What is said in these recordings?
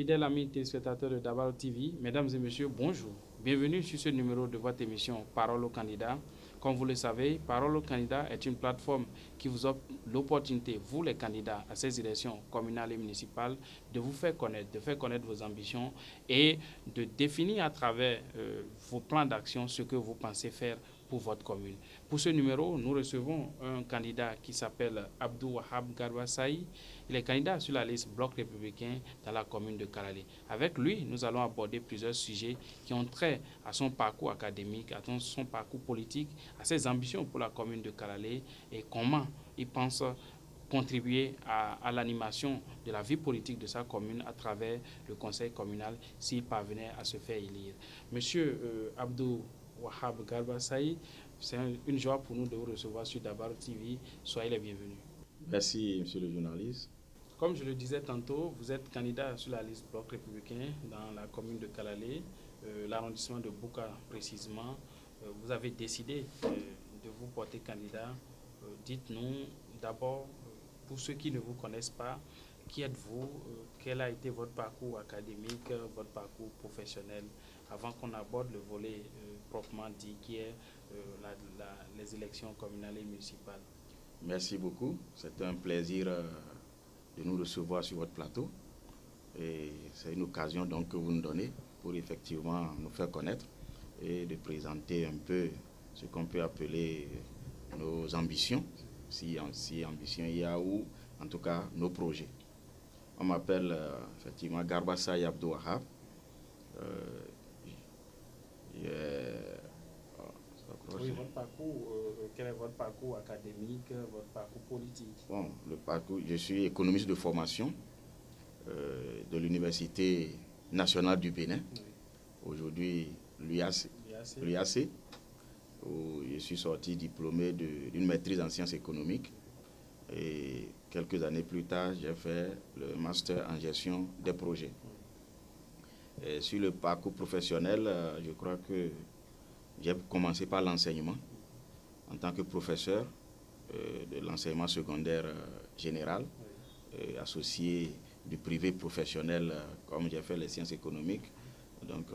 Fidèles amis téléspectateurs de Dabal TV, mesdames et messieurs, bonjour. Bienvenue sur ce numéro de votre émission Parole aux candidats. Comme vous le savez, Parole aux candidats est une plateforme qui vous offre l'opportunité, vous les candidats à ces élections communales et municipales, de vous faire connaître, de faire connaître vos ambitions et de définir à travers vos plans d'action ce que vous pensez faire pour votre commune. Pour ce numéro, nous recevons un candidat qui s'appelle Abdou Wahab Garbasaï. Il est candidat sur la liste Bloc républicain dans la commune de Kalalé. Avec lui, nous allons aborder plusieurs sujets qui ont trait à son parcours académique, à son parcours politique, à ses ambitions pour la commune de Kalalé et comment il pense contribuer à l'animation de la vie politique de sa commune à travers le conseil communal s'il parvenait à se faire élire. Monsieur Abdou Wahab Garbasaï, c'est une joie pour nous de vous recevoir sur Dabar TV. Soyez les bienvenus. Merci, monsieur le journaliste. Comme je le disais tantôt, vous êtes candidat sur la liste Bloc républicain dans la commune de Kalalé, l'arrondissement de Bouka précisément. Vous avez décidé de vous porter candidat. Dites-nous d'abord, pour ceux qui ne vous connaissent pas, qui êtes-vous, quel a été votre parcours académique, votre parcours professionnel, avant qu'on aborde le volet proprement dit qui est les élections communales et municipales. Merci beaucoup. C'est un plaisir de nous recevoir sur votre plateau. Et c'est une occasion donc que vous nous donnez pour effectivement nous faire connaître et de présenter un peu ce qu'on peut appeler nos ambitions, si ambition il y a, ou en tout cas nos projets. On m'appelle effectivement Garbasaï Abdou Wahab. Oui, votre parcours, quel est votre parcours académique, votre parcours politique? Bon, le parcours, je suis économiste de formation de l'Université nationale du Bénin, oui. Aujourd'hui l'UAC, où je suis sorti diplômé d'une maîtrise en sciences économiques. Et quelques années plus tard, j'ai fait le master en gestion des projets. Et sur le parcours professionnel, je crois que j'ai commencé par l'enseignement en tant que professeur de l'enseignement secondaire général, associé du privé professionnel, comme j'ai fait les sciences économiques. Donc,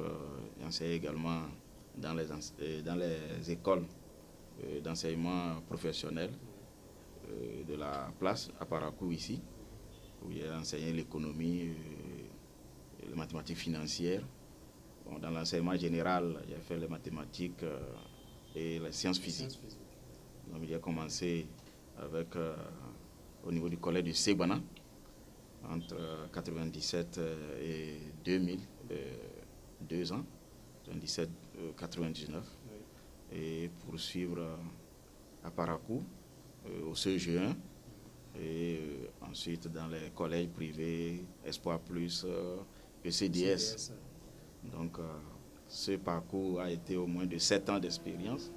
j'enseigne également dans les écoles d'enseignement professionnel de la place à Parakou ici, où j'ai enseigné l'économie, les mathématiques financières. Bon, dans l'enseignement général, j'ai fait les mathématiques et les sciences physiques. Donc j'ai commencé avec, au niveau du collège de Sebana, entre 97 et 2000, 2 ans, 97-99, oui. Et poursuivre à Parakou, au CE1, et ensuite dans les collèges privés, Espoir Plus, ECDS. Donc, ce parcours a été au moins de 7 ans d'expérience,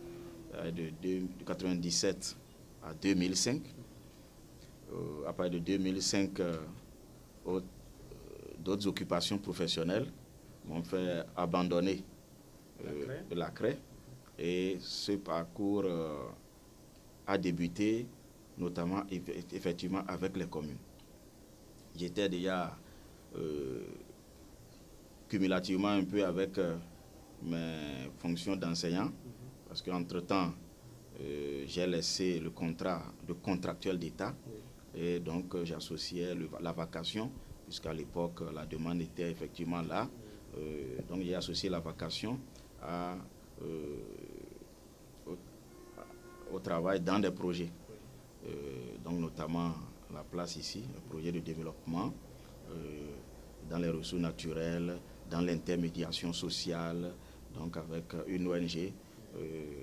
de 1997 à 2005. Après de 2005, d'autres occupations professionnelles m'ont fait abandonner la CRE. Et ce parcours a débuté notamment effectivement avec les communes. J'étais déjà cumulativement un peu avec mes fonctions d'enseignant, parce qu'entre-temps, j'ai laissé le contrat de contractuel d'État, et donc j'associais la vacation, puisqu'à l'époque, la demande était effectivement là. Donc j'ai associé la vacation au travail dans des projets, donc notamment la place ici, le projet de développement, dans les ressources naturelles, dans l'intermédiation sociale, donc avec une ONG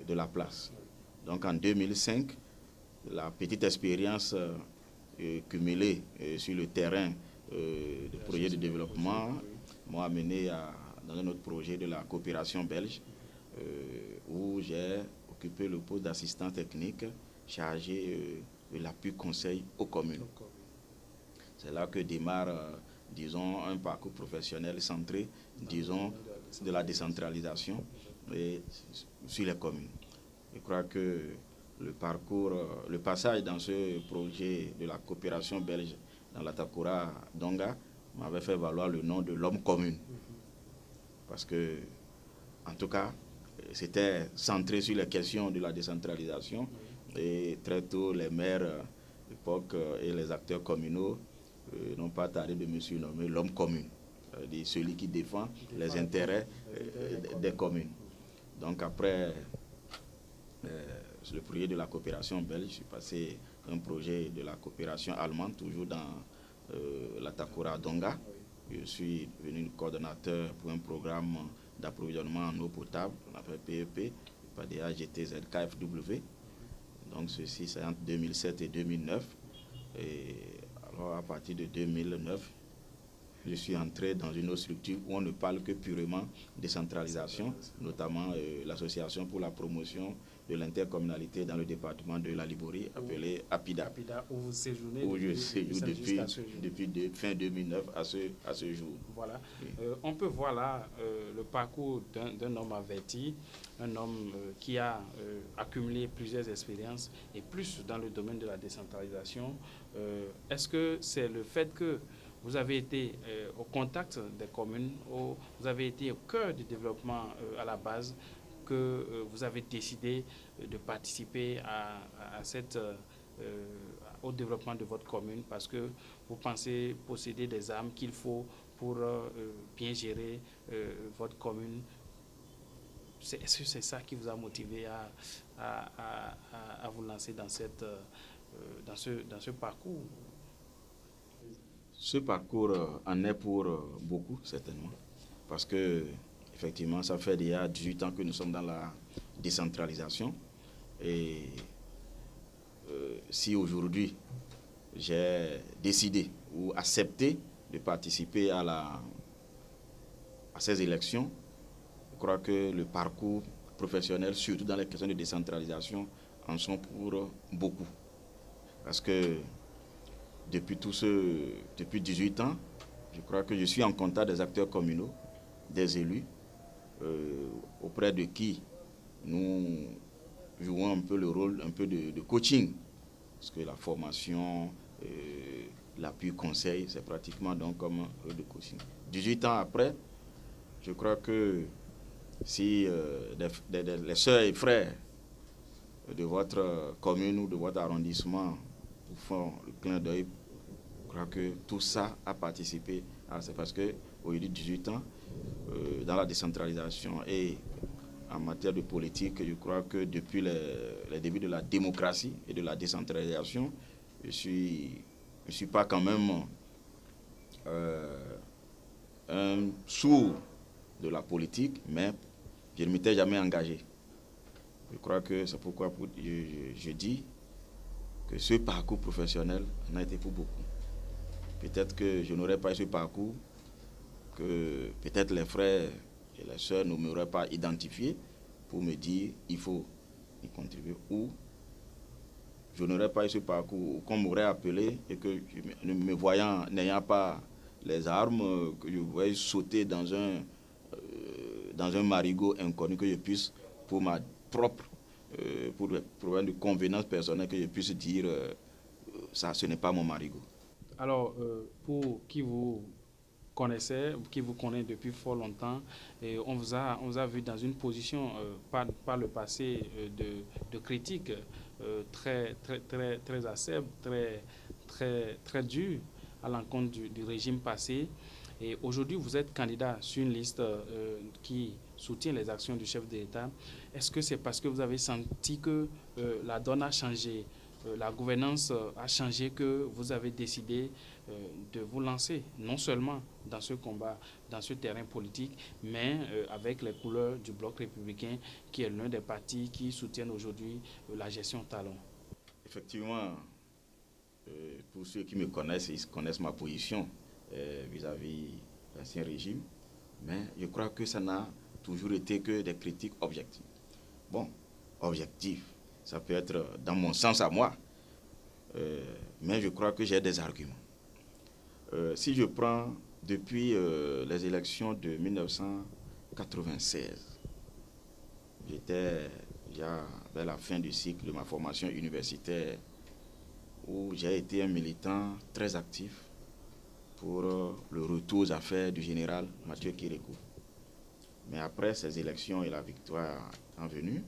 de la place. Donc en 2005, la petite expérience cumulée sur le terrain de projet de développement m'a amené dans un autre projet de la coopération belge, où j'ai occupé le poste d'assistant technique chargé de l'appui conseil aux communes. C'est là que démarre, disons, un parcours professionnel centré, disons, de la décentralisation et sur les communes. Je crois que le passage dans ce projet de la coopération belge dans la Takura Donga m'avait fait valoir le nom de l'homme commune. Parce que, en tout cas, c'était centré sur les questions de la décentralisation. Et très tôt, les maires à l'époque et les acteurs communaux n'ont pas tardé de me surnommer l'homme commune, celui qui défend les intérêts des communes. Donc après le projet de la coopération belge, je suis passé à un projet de la coopération allemande, toujours dans la Takura Donga. Je suis devenu coordonnateur pour un programme d'approvisionnement en eau potable, on appelle PEP, PADA GTZ KFW. Donc ceci, c'est entre 2007 et 2009. Et alors à partir de 2009, je suis entré dans une autre structure où on ne parle que purement décentralisation, notamment l'association pour la promotion de l'intercommunalité dans le département de la Liborie, appelée APIDA. APIDA, où vous séjournez depuis fin 2009 à ce jour. Voilà. Oui. On peut voir là le parcours d'un homme averti, un homme qui a accumulé plusieurs expériences et plus dans le domaine de la décentralisation. Est-ce que c'est le fait que vous avez été au contact des communes, vous avez été au cœur du développement à la base, que vous avez décidé de participer au développement de votre commune parce que vous pensez posséder des armes qu'il faut pour bien gérer votre commune? Est-ce que c'est ça qui vous a motivé à vous lancer dans ce parcours? Ce parcours en est pour beaucoup, certainement, parce que effectivement, ça fait déjà 18 ans que nous sommes dans la décentralisation. Et si aujourd'hui, j'ai décidé ou accepté de participer à ces élections, je crois que le parcours professionnel, surtout dans les questions de décentralisation, en sont pour beaucoup. Parce que depuis 18 ans, je crois que je suis en contact des acteurs communaux, des élus, auprès de qui nous jouons un peu le rôle de coaching. Parce que la formation, l'appui conseil, c'est pratiquement donc comme un rôle de coaching. 18 ans après, je crois que si les sœurs et frères de votre commune ou de votre arrondissement vous font le clin d'œil, je crois que tout ça a participé à ça. Parce qu'aujourd'hui, 18 ans, dans la décentralisation et en matière de politique, je crois que depuis les débuts de la démocratie et de la décentralisation, je ne suis pas quand même un sourd de la politique, mais je ne m'étais jamais engagé. Je crois que c'est pourquoi je dis que ce parcours professionnel en a été pour beaucoup. Peut-être que je n'aurais pas eu ce parcours, que peut-être les frères et les sœurs ne m'auraient pas identifié pour me dire il faut y contribuer, ou je n'aurais pas eu ce parcours, qu'on m'aurait appelé et que me voyant, n'ayant pas les armes, que je voyais sauter dans un marigot inconnu, que je puisse, pour ma propre, pour le problème de convenance personnelle, que je puisse dire ça, ce n'est pas mon marigot. Alors, pour qui vous connaît depuis fort longtemps, et on vous a vu dans une position par le passé de critique très acerbe, très dure à l'encontre du régime passé. Et aujourd'hui, vous êtes candidat sur une liste qui soutient les actions du chef de l'État. Est-ce que c'est parce que vous avez senti que la donne a changé, la gouvernance a changé, que vous avez décidé de vous lancer non seulement dans ce combat, dans ce terrain politique, mais avec les couleurs du Bloc républicain, qui est l'un des partis qui soutiennent aujourd'hui la gestion talon? Effectivement, pour ceux qui me connaissent, ils connaissent ma position vis-à-vis de l'ancien régime, mais je crois que ça n'a toujours été que des critiques objectives. Bon, objectif, ça peut être dans mon sens à moi, mais je crois que j'ai des arguments. Si je prends depuis les élections de 1996, j'étais déjà vers la fin du cycle de ma formation universitaire, où j'ai été un militant très actif pour le retour aux affaires du général Mathieu Kérékou. Mais après ces élections et la victoire en venue,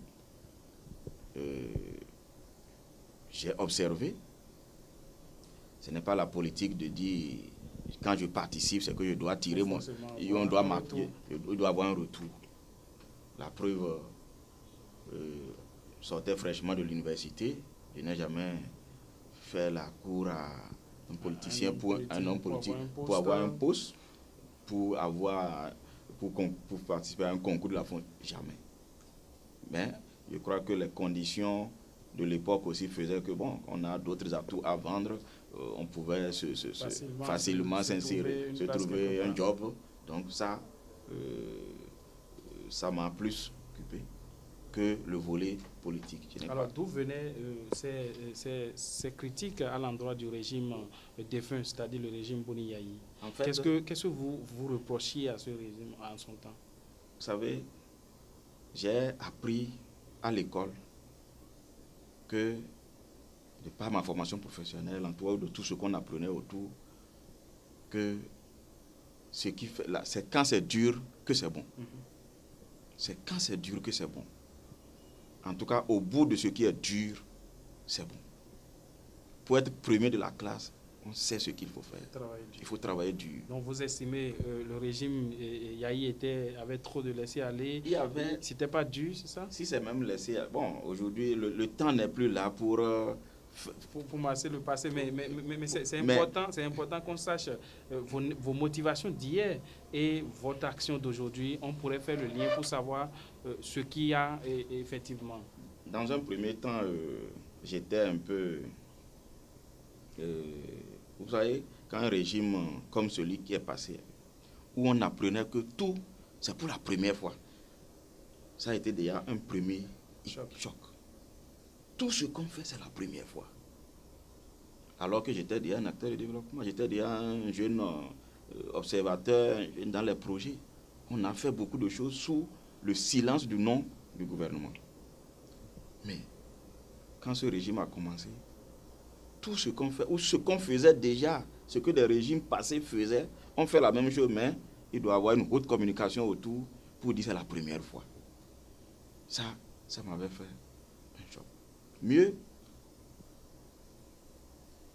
j'ai observé, ce n'est pas la politique de dire quand je participe, c'est que je dois tirer mon... On doit avoir un retour. La preuve, sortait fraîchement de l'université, je n'ai jamais fait la cour à un politicien, un homme politique, pour avoir un poste, pour participer à un concours de la fonction, jamais. Mais je crois que les conditions de l'époque aussi faisaient que, bon, on a d'autres atouts à vendre, on pouvait facilement s'insérer, se trouver un job. Donc ça m'a plus occupé que le volet politique. Alors d'où venaient ces critiques à l'endroit du régime défunt, c'est-à-dire le régime Boni Yayi? En fait, qu'est-ce que vous reprochiez à ce régime en son temps? Vous savez, j'ai appris à l'école que, de par ma formation professionnelle, en tout de tout ce qu'on apprenait autour, que ce qui fait là, c'est quand c'est dur que c'est bon. C'est quand c'est dur que c'est bon. En tout cas, au bout de ce qui est dur, c'est bon. Pour être premier de la classe, on sait ce qu'il faut faire. Il faut travailler dur. Donc vous estimez le régime Yayi avait trop de laisser-aller. C'était pas dur, c'est ça? Si c'est même laissé... Bon, aujourd'hui, le temps n'est plus là pour masser le passé, mais c'est important qu'on sache vos motivations d'hier et votre action d'aujourd'hui. On pourrait faire le lien pour savoir ce qu'il y a effectivement. Dans un premier temps, j'étais un peu... vous savez, quand un régime comme celui qui est passé, où on apprenait que tout, c'est pour la première fois, ça a été déjà un premier choc. Tout ce qu'on fait, c'est la première fois. Alors que j'étais déjà un acteur de développement, j'étais déjà un jeune observateur dans les projets. On a fait beaucoup de choses sous le silence du nom du gouvernement. Mais quand ce régime a commencé, tout ce qu'on fait, ou ce qu'on faisait déjà, ce que des régimes passés faisaient, on fait la même chose, mais il doit y avoir une haute communication autour pour dire que c'est la première fois. Ça m'avait fait un choc. Mieux,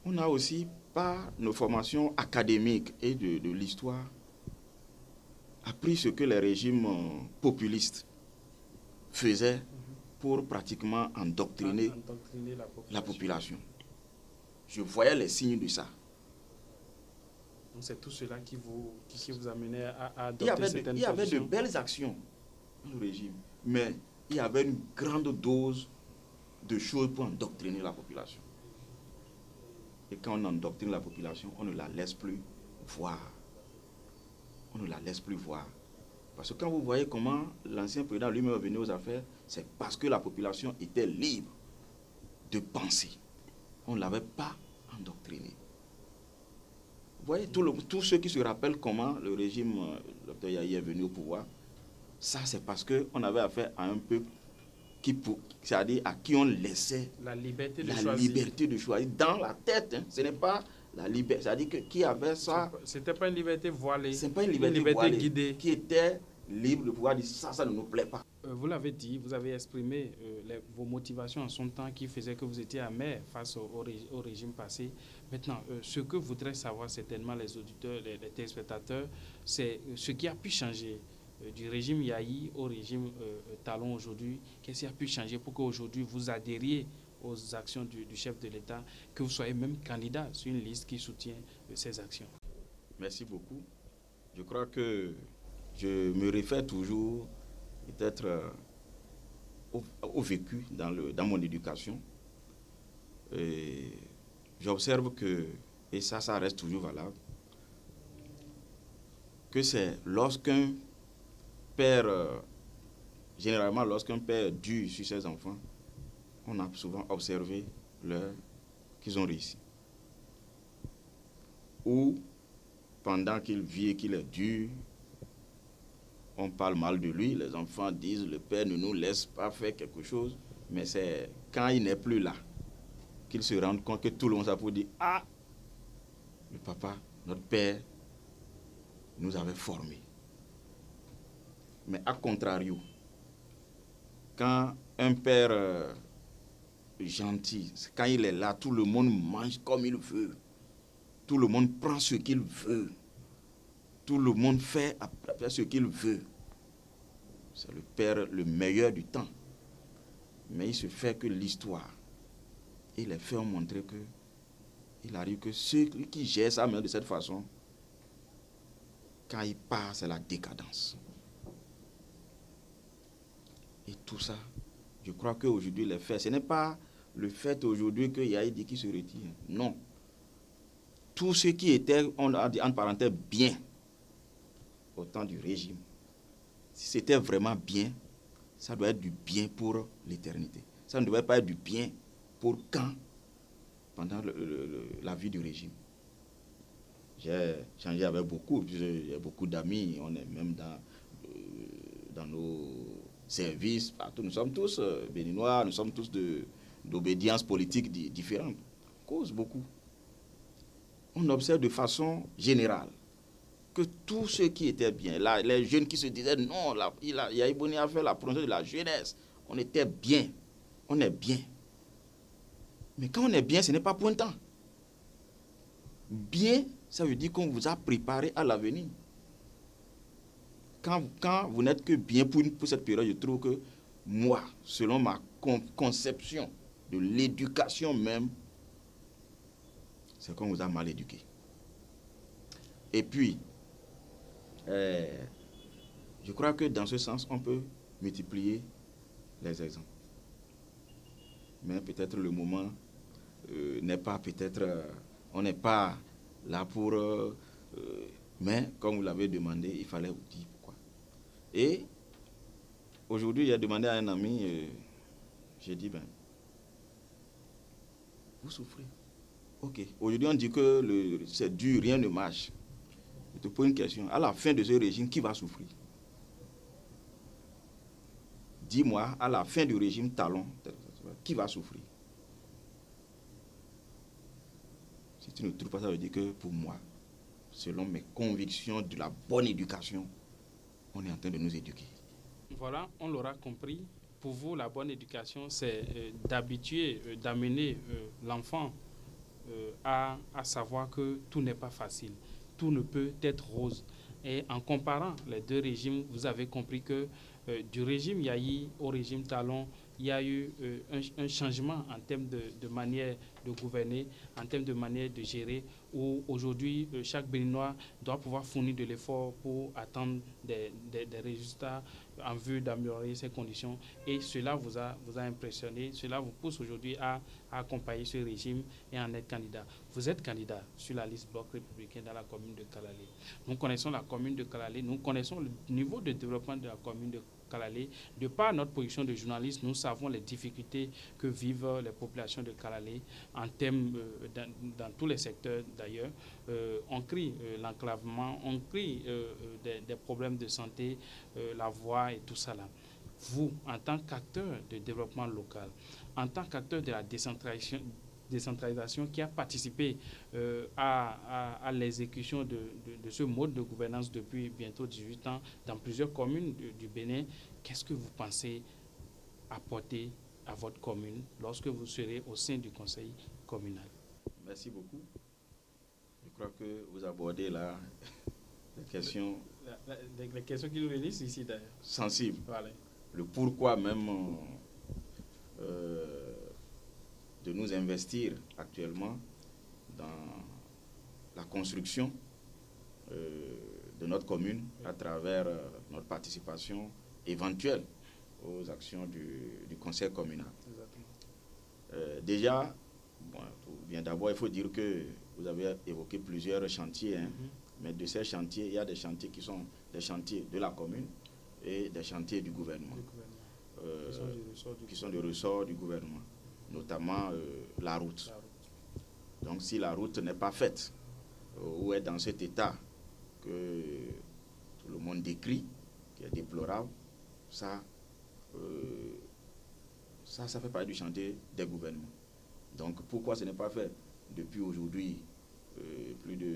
on a aussi, par nos formations académiques et de l'histoire, appris ce que les régimes populistes faisaient pour pratiquement endoctriner la population. Je voyais les signes de ça. Donc c'est tout cela qui vous amenait à adopter certaines positions. Il y avait de belles actions dans le régime, mais il y avait une grande dose de choses pour endoctriner la population. Et quand on endoctrine la population, on ne la laisse plus voir. On ne la laisse plus voir. Parce que quand vous voyez comment l'ancien président lui-même est venu aux affaires, c'est parce que la population était libre de penser. On ne l'avait pas endoctriné. Vous voyez, tous ceux qui se rappellent comment le régime Dr Yayi est venu au pouvoir, ça c'est parce qu'on avait affaire à un peuple c'est-à-dire à qui on laissait la liberté de choisir dans la tête. Hein. Ce n'est pas la liberté, c'est-à-dire que qui avait ça... C'était pas une liberté voilée. C'est pas une liberté voilée, guidée. Qui était libre de pouvoir dire ça ne nous plaît pas. Vous l'avez dit, vous avez exprimé vos motivations en son temps qui faisaient que vous étiez amer face au régime passé. Maintenant, ce que voudraient savoir certainement les auditeurs, les téléspectateurs, c'est ce qui a pu changer du régime Yayi au régime Talon aujourd'hui. Qu'est-ce qui a pu changer pour qu'aujourd'hui vous adhériez aux actions du chef de l'État, que vous soyez même candidat sur une liste qui soutient ces actions? Merci beaucoup. Je crois que je me réfère toujours peut-être au vécu dans mon éducation. Et j'observe que, et ça reste toujours valable, que c'est lorsqu'un père, généralement lorsqu'un père dure sur ses enfants, on a souvent observé qu'ils ont réussi. Ou pendant qu'il vit et qu'il est dur, on parle mal de lui, les enfants disent le père ne nous laisse pas faire quelque chose, mais c'est quand il n'est plus là qu'ils se rendent compte que tout le monde a pour dire ah, le papa notre père nous avait formés. Mais à contrario, quand un père gentil, quand il est là, tout le monde mange comme il veut. Tout le monde prend ce qu'il veut. Tout le monde fait ce qu'il veut. C'est le père le meilleur du temps. Mais il se fait que l'histoire et les faits ont montré que il arrive que ceux qui gèrent sa main de cette façon, quand il part, c'est la décadence. Et tout ça, je crois qu'aujourd'hui, les faits, ce n'est pas le fait aujourd'hui qu'il y a dit qui se retire. Non. Tout ce qui était, on a dit en parenthèse, bien au temps du régime, si c'était vraiment bien, ça doit être du bien pour l'éternité. Ça ne devait pas être du bien pour quand, pendant la vie du régime. J'ai changé avec beaucoup, il y a beaucoup d'amis, on est même dans nos services, partout. Nous sommes tous béninois, nous sommes tous d'obédience politique différente. On cause beaucoup. On observe de façon générale que tout ce qui était bien, là, les jeunes qui se disaient non, Yahya a fait la promotion de la jeunesse, on était bien, on est bien. Mais quand on est bien, ce n'est pas pointant. Bien, ça veut dire qu'on vous a préparé à l'avenir. Quand vous n'êtes que bien pour cette période, je trouve que moi, selon ma conception de l'éducation même, c'est qu'on vous a mal éduqué. Et puis, je crois que dans ce sens, on peut multiplier les exemples. Mais peut-être le moment n'est pas, on n'est pas là pour... mais comme vous l'avez demandé, il fallait vous dire pourquoi. Et aujourd'hui, j'ai demandé à un ami, j'ai dit, vous souffrez. Ok, aujourd'hui on dit que c'est dur, rien ne marche. Je te pose une question. À la fin de ce régime, qui va souffrir? Dis-moi, à la fin du régime Talon, qui va souffrir? Si tu ne trouves pas ça, veut dire que pour moi, selon mes convictions de la bonne éducation, on est en train de nous éduquer. Voilà, on l'aura compris. Pour vous, la bonne éducation, c'est d'habituer, d'amener l'enfant à savoir que tout n'est pas facile. Tout ne peut être rose. Et en comparant les deux régimes, vous avez compris que du régime Yahi au régime Talon, il y a eu un changement en termes de manière de gouverner, en termes de manière de gérer, où aujourd'hui, chaque Béninois doit pouvoir fournir de l'effort pour attendre des résultats en vue d'améliorer ses conditions. Et cela vous a impressionné, cela vous pousse aujourd'hui à accompagner ce régime et en être candidat. Vous êtes candidat sur la liste Bloc républicain dans la commune de Kalalé. Nous connaissons la commune de Kalalé, nous connaissons le niveau de développement de la commune de Kalalé. De par notre position de journaliste, nous savons les difficultés que vivent les populations de Kalalé en termes, dans tous les secteurs d'ailleurs. On crie l'enclavement, on crie des problèmes de santé, la voie et tout ça là. Vous, en tant qu'acteur de développement local, en tant qu'acteur de la décentralisation qui a participé à l'exécution de ce mode de gouvernance depuis bientôt 18 ans dans plusieurs communes du Bénin, qu'est-ce que vous pensez apporter à votre commune lorsque vous serez au sein du conseil communal? Merci beaucoup. Je crois que vous abordez là des questions... Les questions qui nous réunissent ici d'ailleurs. Sensibles. Voilà. Le pourquoi même de nous investir actuellement dans la construction de notre commune à travers notre participation éventuelle aux actions du conseil communal. Déjà, bien d'abord, il faut dire que vous avez évoqué plusieurs chantiers, mais de ces chantiers, il y a des chantiers qui sont des chantiers de la commune et des chantiers du gouvernement, qui sont du ressort du gouvernement, notamment la route. Donc si la route n'est pas faite, ou est dans cet état que tout le monde décrit, qui est déplorable, ça fait partie du chantier des gouvernements. Donc pourquoi ce n'est pas fait depuis aujourd'hui plus de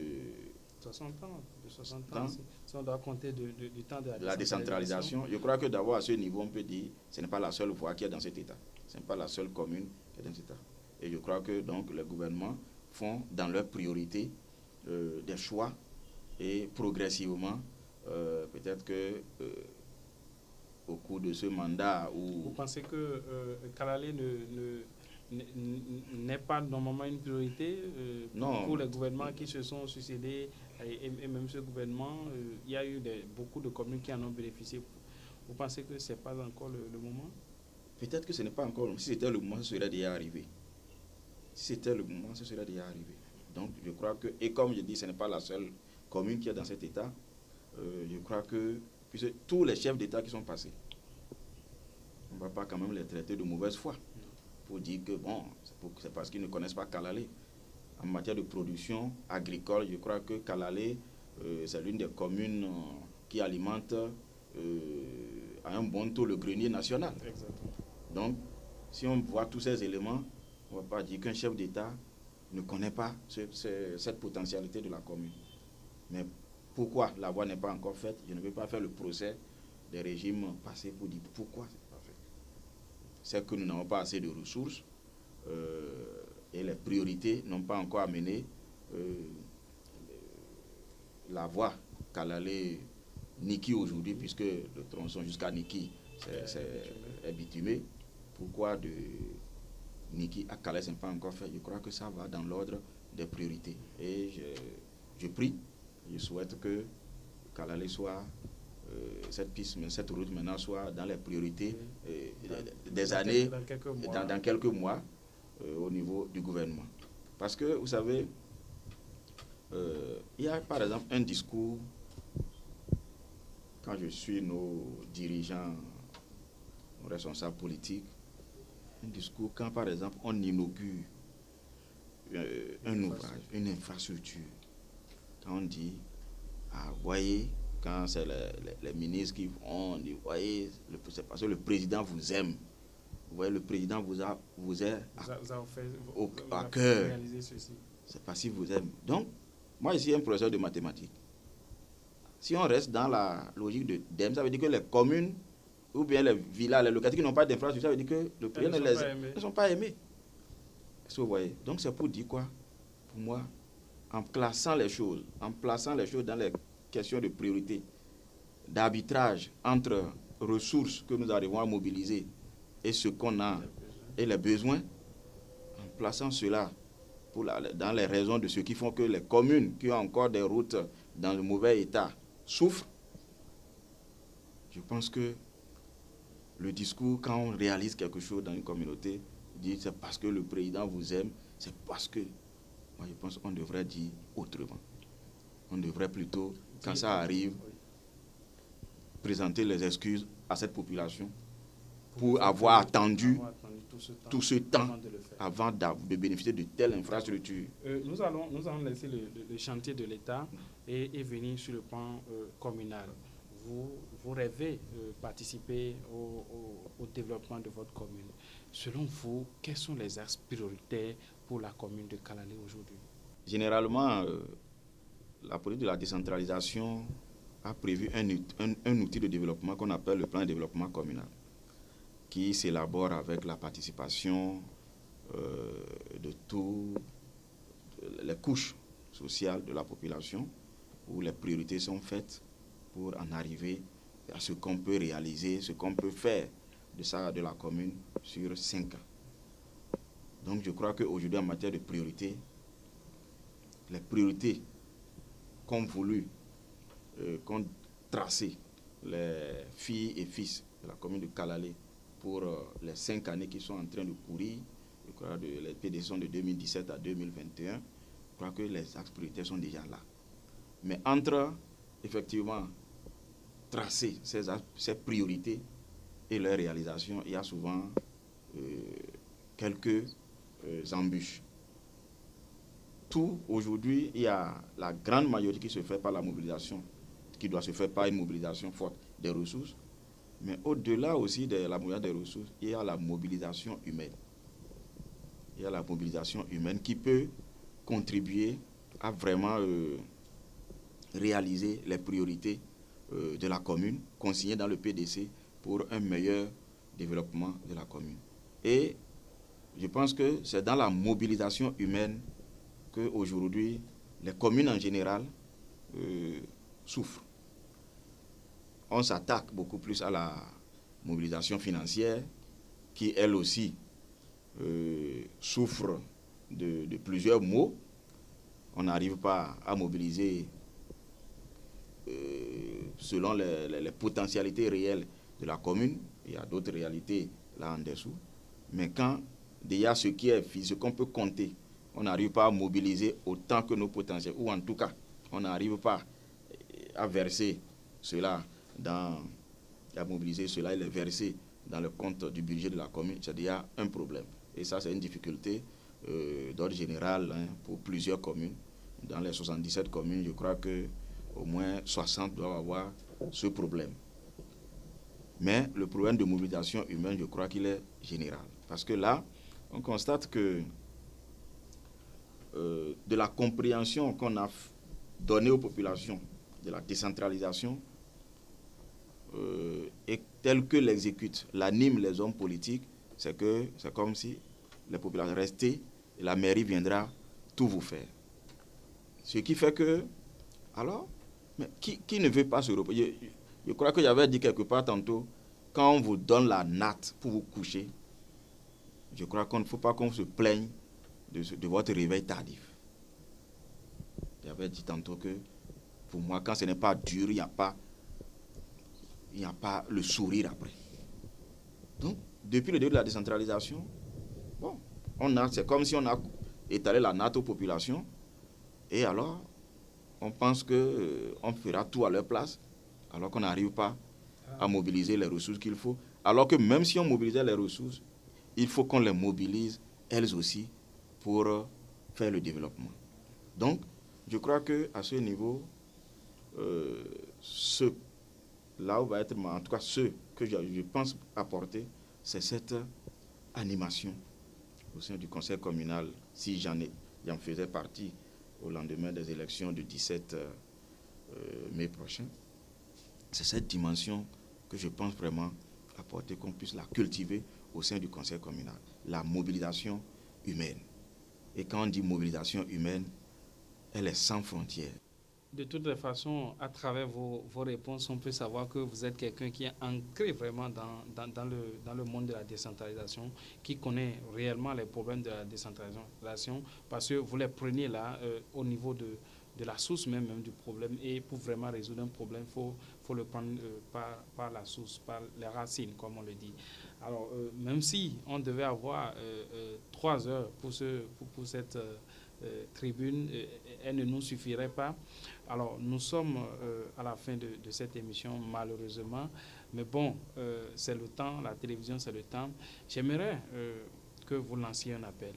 60 ans, de 60 ans, si on doit compter du temps de la décentralisation. Je crois que d'abord à ce niveau, on peut dire que ce n'est pas la seule voie qui est dans cet État. Ce n'est pas la seule commune qui est dans cet État. Et je crois que donc les gouvernements font dans leurs priorités des choix et progressivement, peut-être que au cours de ce mandat où... Vous pensez que Kalalé n'est pas normalement une priorité pour les gouvernements qui se sont succédés et même ce gouvernement, il y a eu beaucoup de communes qui en ont bénéficié. Vous pensez que ce n'est pas encore le moment? Peut-être que ce n'est pas encore le moment. Si c'était le moment, ce serait déjà arrivé. Si c'était le moment, ce serait déjà arrivé. Donc je crois que, et comme je dis, ce n'est pas la seule commune qui est dans cet état, je crois que puisque tous les chefs d'État qui sont passés, on ne va pas quand même les traiter de mauvaise foi pour dire que bon, c'est parce qu'ils ne connaissent pas Kalalé. En matière de production agricole, je crois que Kalalé, c'est l'une des communes qui alimente à un bon taux le grenier national. Exactement. Donc, si on voit tous ces éléments, on ne va pas dire qu'un chef d'État ne connaît pas cette potentialité de la commune. Mais pourquoi la voie n'est pas encore faite? Je ne veux pas faire le procès des régimes passés pour dire pourquoi ce n'est pas fait. C'est que nous n'avons pas assez de ressources et les priorités n'ont pas encore amené la voie Kalalé-Niki aujourd'hui, puisque le tronçon jusqu'à Niki est bitumé. Pourquoi de Niki à Calais ce n'est pas encore fait? Je crois que ça va dans l'ordre des priorités. Et je prie, je souhaite que Kalalé soit, cette route maintenant soit dans les priorités des années, dans quelques mois, au niveau du gouvernement. Parce que, vous savez, il y a par exemple un discours, quand je suis nos dirigeants, nos responsables politiques, un discours quand par exemple on inaugure un ouvrage, une infrastructure, quand on dit, ah, voyez, quand c'est les ministres qui vont, on dit, voyez, c'est parce que le président vous aime. Vous voyez, le président vous est à cœur. C'est parce qu'il vous aime. Donc, moi, je suis un professeur de mathématiques. Si on reste dans la logique de DEM, ça veut dire que les communes ou bien les villages, les localités qui n'ont pas d'infrastructure, ça veut dire que le président ne sont pas aimés. Est-ce que vous voyez? Donc, c'est pour dire quoi? Pour moi, en plaçant les choses dans les questions de priorité, d'arbitrage entre ressources que nous arrivons à mobiliser et ce qu'on a et les besoins, en plaçant cela dans les raisons de ce qui font que les communes qui ont encore des routes dans le mauvais état souffrent, je pense que le discours, quand on réalise quelque chose dans une communauté, dit c'est parce que le président vous aime, c'est parce que, moi je pense qu'on devrait dire autrement. On devrait plutôt, quand ça arrive, présenter les excuses à cette population pour avoir attendu tout ce temps avant de bénéficier de telles infrastructures. Nous allons laisser le chantier de l'État et venir sur le plan communal. Vous rêvez participer au développement de votre commune. Selon vous, quels sont les axes prioritaires pour la commune de Kalalé aujourd'hui? Généralement, la politique de la décentralisation a prévu un outil de développement qu'on appelle le plan de développement communal, qui s'élabore avec la participation de toutes les couches sociales de la population, où les priorités sont faites pour en arriver à ce qu'on peut réaliser, ce qu'on peut faire de la commune sur 5 ans. Donc je crois qu'aujourd'hui, en matière de priorité, les priorités qu'ont voulu, qu'ont tracé les filles et fils de la commune de Kalalé pour les 5 années qui sont en train de courir, je crois que les PDC sont de 2017 à 2021, je crois que les axes prioritaires sont déjà là. Mais entre, effectivement, tracer ces priorités et leur réalisation, il y a souvent quelques embûches. Tout, aujourd'hui, il y a la grande majorité qui se fait par la mobilisation, qui doit se faire par une mobilisation forte des ressources. Mais au-delà aussi de la mobilisation des ressources, il y a la mobilisation humaine. Il y a la mobilisation humaine qui peut contribuer à vraiment réaliser les priorités de la commune consignées dans le PDC pour un meilleur développement de la commune. Et je pense que c'est dans la mobilisation humaine qu'aujourd'hui, les communes en général souffrent. On s'attaque beaucoup plus à la mobilisation financière, qui elle aussi souffre de plusieurs maux. On n'arrive pas à mobiliser selon les potentialités réelles de la commune. Il y a d'autres réalités là en dessous. Mais quand déjà ce qu'on peut compter, on n'arrive pas à mobiliser autant que nos potentiels, ou en tout cas, on n'arrive pas à verser cela à mobiliser cela et les verser dans le compte du budget de la commune, c'est déjà un problème. Et ça, c'est une difficulté d'ordre général pour plusieurs communes. Dans les 77 communes, je crois qu'au moins 60 doivent avoir ce problème. Mais le problème de mobilisation humaine, je crois qu'il est général. Parce que là, on constate que de la compréhension qu'on a donnée aux populations de la décentralisation, et tel que l'exécutent, l'animent les hommes politiques, c'est comme si les populations restaient et la mairie viendra tout vous faire. Ce qui fait que, alors, mais qui ne veut pas se reposer? Je crois que j'avais dit quelque part tantôt, quand on vous donne la natte pour vous coucher, je crois qu'il ne faut pas qu'on se plaigne de votre réveil tardif. J'avais dit tantôt que, pour moi, quand ce n'est pas dur, il n'y a pas le sourire après. Donc, depuis le début de la décentralisation, bon, c'est comme si on a étalé la natte aux populations, et alors, on pense qu'on fera tout à leur place, alors qu'on n'arrive pas à mobiliser les ressources qu'il faut. Alors que même si on mobilisait les ressources, il faut qu'on les mobilise, elles aussi, pour faire le développement. Donc, je crois qu'à ce niveau, là où va être, en tout cas ce que je pense apporter, c'est cette animation au sein du conseil communal, si j'en faisais partie au lendemain des élections du 17 mai prochain. C'est cette dimension que je pense vraiment apporter, qu'on puisse la cultiver au sein du conseil communal, la mobilisation humaine. Et quand on dit mobilisation humaine, elle est sans frontières. De toutes les façons, à travers vos réponses, on peut savoir que vous êtes quelqu'un qui est ancré vraiment dans le monde de la décentralisation, qui connaît réellement les problèmes de la décentralisation, parce que vous les prenez là au niveau de la source même du problème. Et pour vraiment résoudre un problème, il faut le prendre par la source, par les racines, comme on le dit. Alors, même si on devait avoir 3 heures pour cette tribune, elle ne nous suffirait pas. Alors, nous sommes à la fin de cette émission, malheureusement. Mais bon, c'est le temps, la télévision, c'est le temps. J'aimerais que vous lanciez un appel,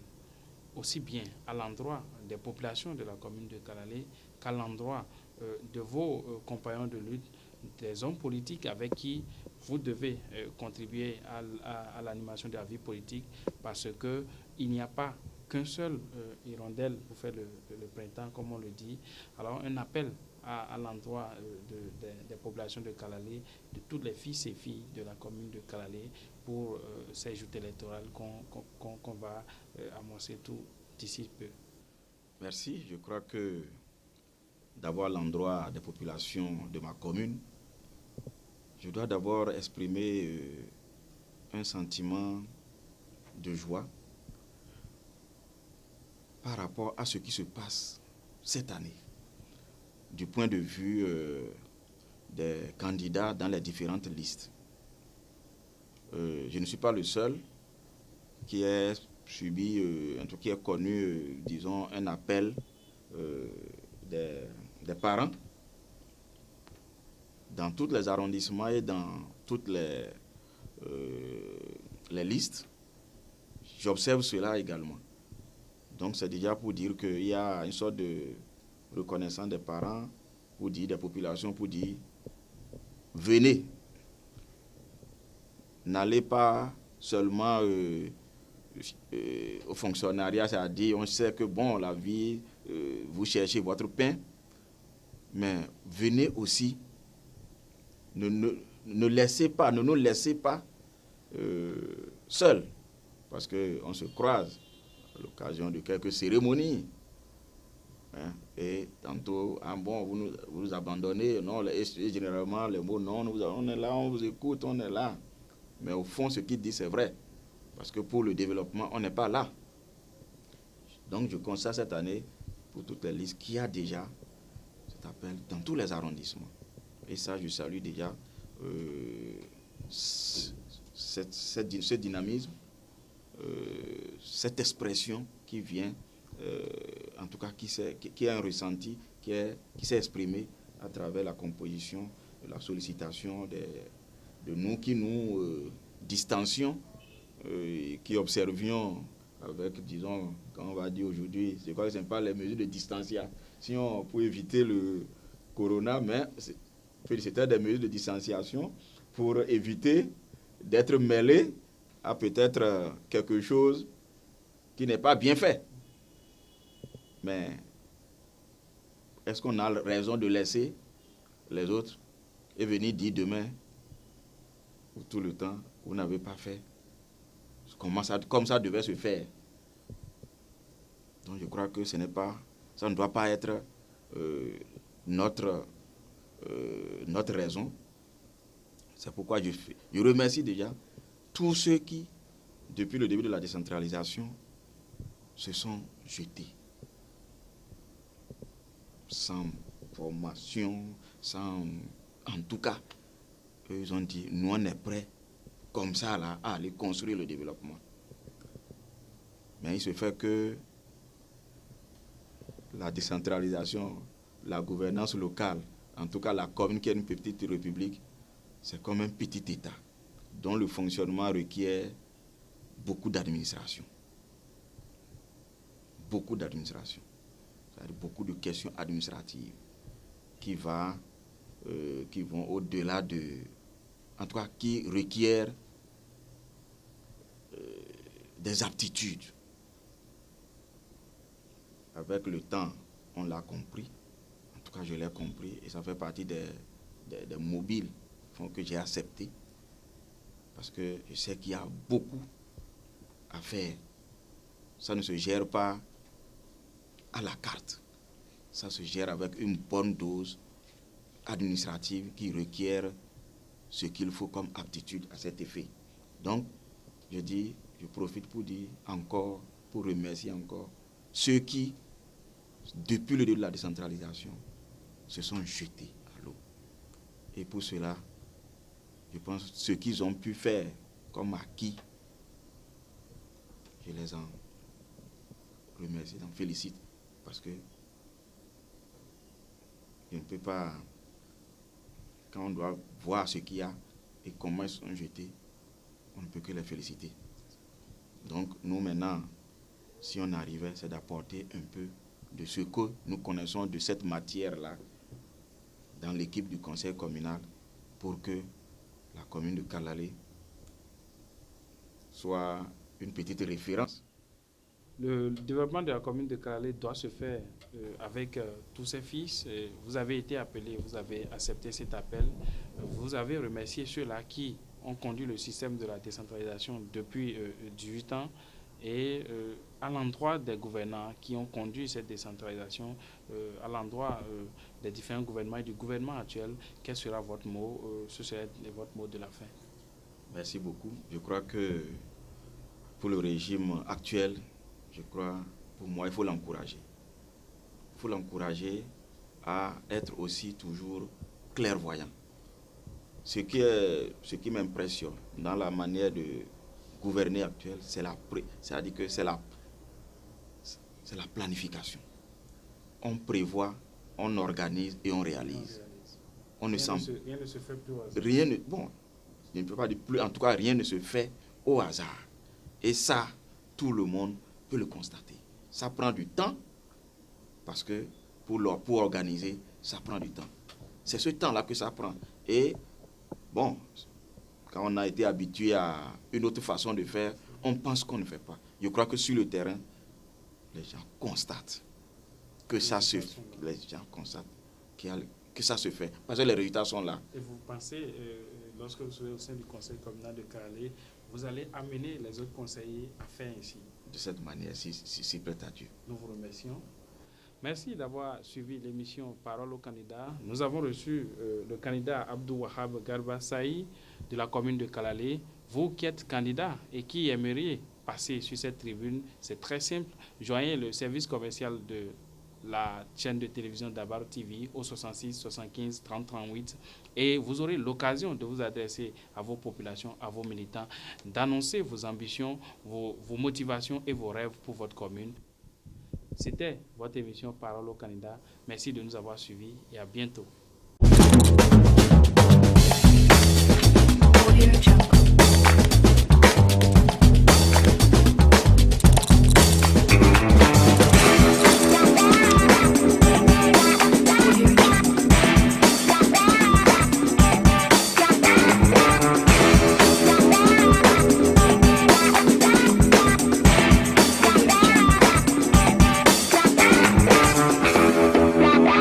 aussi bien à l'endroit des populations de la commune de Kalalé qu'à l'endroit de vos compagnons de lutte, des hommes politiques avec qui vous devez contribuer à l'animation de la vie politique, parce qu'il n'y a pas qu'un seul hirondelle pour faire le printemps, comme on le dit. Alors, un appel à l'endroit des populations de Kalalé, de toutes les fils et filles de la commune de Kalalé, pour ces joutes électorales qu'on va amorcer tout d'ici peu. Merci. Je crois que d'abord à l'endroit des populations de ma commune, je dois d'abord exprimer un sentiment de joie par rapport à ce qui se passe cette année, du point de vue des candidats dans les différentes listes. Je ne suis pas le seul qui ait subi, qui ait connu, disons, un appel des parents dans tous les arrondissements et dans toutes les listes. J'observe cela également. Donc c'est déjà pour dire qu'il y a une sorte de reconnaissance des parents, pour dire des populations, pour dire venez. N'allez pas seulement au fonctionnariat, c'est-à-dire on sait que bon, la vie, vous cherchez votre pain, Mais venez aussi, ne nous laissez pas seuls, parce qu'on se croise à l'occasion de quelques cérémonies. Hein, et tantôt, vous nous abandonnez, non, et généralement les mots non, on est là, on vous écoute, on est là. Mais au fond, ce qu'il dit, c'est vrai. Parce que pour le développement, on n'est pas là. Donc, je constate cette année, pour toutes les listes, qu'il y a déjà cet appel dans tous les arrondissements. Et ça, je salue déjà ce dynamisme, cette expression qui vient, en tout cas qui est un ressenti, qui s'est exprimé à travers la composition, la sollicitation de nous qui nous distancions, qui observions avec, disons, quand on va dire aujourd'hui, je crois que ce n'est pas les mesures de distanciation pour éviter le corona, mais c'était des mesures de distanciation pour éviter d'être mêlé à peut-être quelque chose qui n'est pas bien fait. Mais est-ce qu'on a raison de laisser les autres et venir dire demain ou tout le temps, vous n'avez pas fait comme ça devait se faire? Donc je crois que ça ne doit pas être notre raison. C'est pourquoi je remercie déjà tous ceux qui, depuis le début de la décentralisation, se sont jetés. Sans formation, en tout cas, eux, ils ont dit, nous on est prêts, comme ça, là, à aller construire le développement. Mais il se fait que la décentralisation, la gouvernance locale, en tout cas la commune qui est une petite république, c'est comme un petit État dont le fonctionnement requiert beaucoup d'administration. Beaucoup d'administration. C'est-à-dire beaucoup de questions administratives qui vont au-delà de... En tout cas, qui requièrent des aptitudes. Avec le temps, on l'a compris. En tout cas, je l'ai compris. Et ça fait partie des mobiles que j'ai accepté. Parce que je sais qu'il y a beaucoup à faire. Ça ne se gère pas à la carte. Ça se gère avec une bonne dose administrative qui requiert ce qu'il faut comme aptitude à cet effet. Donc, je profite pour dire encore, pour remercier encore ceux qui, depuis le début de la décentralisation, se sont jetés à l'eau. Et pour cela, je pense que ce qu'ils ont pu faire comme acquis, je les en remercie, j'en félicite, parce que je ne peux pas, quand on doit voir ce qu'il y a et comment ils sont jetés, on ne peut que les féliciter. Donc nous maintenant, si on arrivait, c'est d'apporter un peu de ce que nous connaissons de cette matière-là dans l'équipe du conseil communal pour que la commune de Kalalé soit une petite référence. Le développement de la commune de Kalalé doit se faire avec tous ses fils. Vous avez été appelé, vous avez accepté cet appel. Vous avez remercié ceux-là qui ont conduit le système de la décentralisation depuis 18 ans. Et à l'endroit des gouvernants qui ont conduit cette décentralisation, à l'endroit des différents gouvernements et du gouvernement actuel, quel sera votre mot? Ce serait votre mot de la fin. Merci beaucoup. Je crois que pour le régime actuel, pour moi, il faut l'encourager. Il faut l'encourager à être aussi toujours clairvoyant. Ce qui m'impressionne dans la manière de gouverner actuelle, c'est-à-dire que c'est la planification. On prévoit, on organise et on réalise. Rien ne se fait plus au hasard. Je ne peux pas dire plus, en tout cas, rien ne se fait au hasard. Et ça, tout le monde peut le constater. Ça prend du temps, parce que pour organiser, ça prend du temps. C'est ce temps-là que ça prend. Et bon, quand on a été habitué à une autre façon de faire, on pense qu'on ne fait pas. Je crois que sur le terrain, les gens constatent que ça se fait. Les gens constatent que ça se fait. Parce que les résultats sont là. Et vous pensez, lorsque vous serez au sein du conseil communal de Kalalé, vous allez amener les autres conseillers à faire ainsi? De cette manière, si plaît à Dieu. Nous vous remercions. Merci d'avoir suivi l'émission Parole aux candidats. Nous avons reçu le candidat Abdou Wahab Garba Saï de la commune de Kalalé. Vous qui êtes candidat et qui aimeriez passer sur cette tribune, c'est très simple. Joignez le service commercial de la chaîne de télévision Dabar TV au 66 75 30 38 et vous aurez l'occasion de vous adresser à vos populations, à vos militants, d'annoncer vos ambitions, vos motivations et vos rêves pour votre commune. C'était votre émission Parole aux candidats. Merci de nous avoir suivis et à bientôt. Audio Jungle.